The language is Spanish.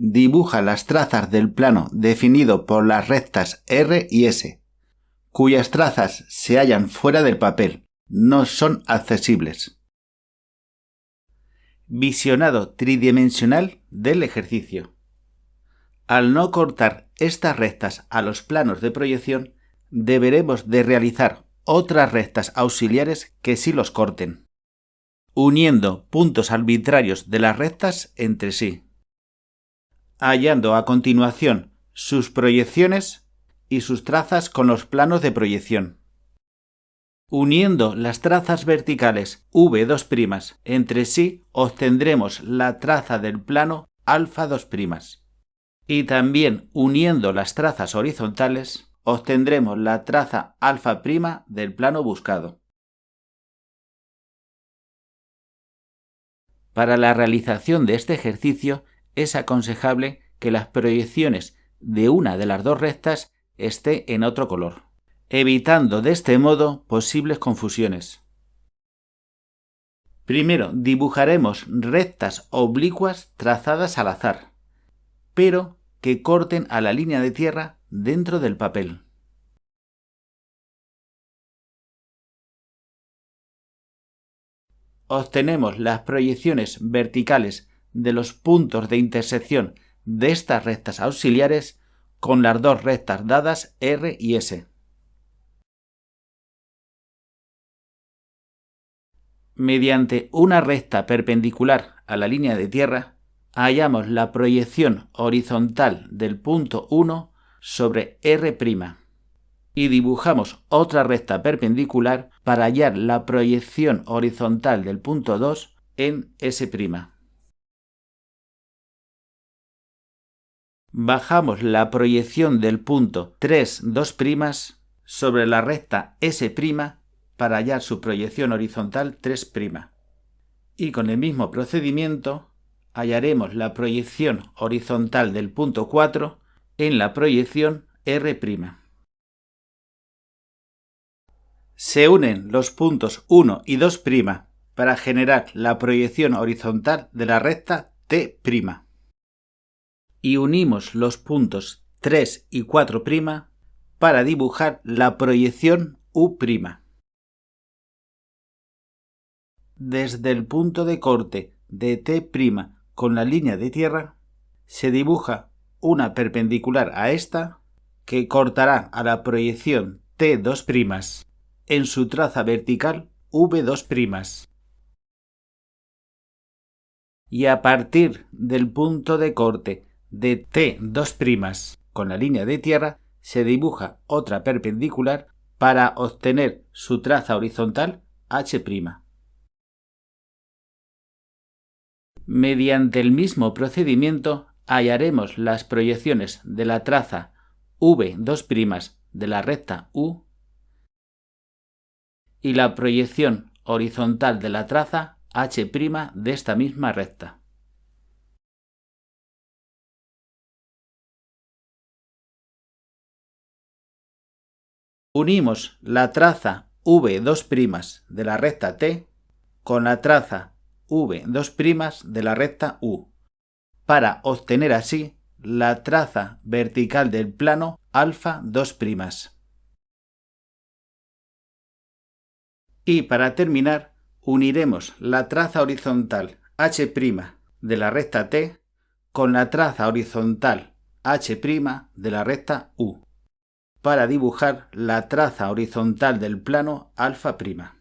Dibuja las trazas del plano definido por las rectas R y S, cuyas trazas se hallan fuera del papel, no son accesibles. Visionado tridimensional del ejercicio. Al no cortar estas rectas a los planos de proyección, deberemos de realizar otras rectas auxiliares que sí los corten, uniendo puntos arbitrarios de las rectas entre sí, hallando a continuación sus proyecciones y sus trazas con los planos de proyección. Uniendo las trazas verticales V2' entre sí, obtendremos la traza del plano α2'. Y también uniendo las trazas horizontales, obtendremos la traza α' del plano buscado. Para la realización de este ejercicio es aconsejable que las proyecciones de una de las dos rectas esté en otro color, evitando de este modo posibles confusiones. Primero dibujaremos rectas oblicuas trazadas al azar, pero que corten a la línea de tierra dentro del papel. Obtenemos las proyecciones verticales de los puntos de intersección de estas rectas auxiliares con las dos rectas dadas R y S. Mediante una recta perpendicular a la línea de tierra, hallamos la proyección horizontal del punto 1 sobre R' y dibujamos otra recta perpendicular para hallar la proyección horizontal del punto 2 en S'. Bajamos la proyección del punto 3, 2' sobre la recta S' para hallar su proyección horizontal 3'. Y con el mismo procedimiento hallaremos la proyección horizontal del punto 4 en la proyección R'. Se unen los puntos 1 y 2' para generar la proyección horizontal de la recta T'. Y unimos los puntos 3 y 4' para dibujar la proyección U'. Desde el punto de corte de T' con la línea de tierra, se dibuja una perpendicular a esta que cortará a la proyección T2' en su traza vertical V2'. Y a partir del punto de corte de T2' con la línea de tierra, se dibuja otra perpendicular para obtener su traza horizontal H'. Mediante el mismo procedimiento hallaremos las proyecciones de la traza V2' de la recta U y la proyección horizontal de la traza H' de esta misma recta. Unimos la traza V2' de la recta T con la traza V2' de la recta U, para obtener así la traza vertical del plano α2'. Y para terminar, uniremos la traza horizontal H' de la recta T con la traza horizontal H' de la recta U, para dibujar la traza horizontal del plano α'.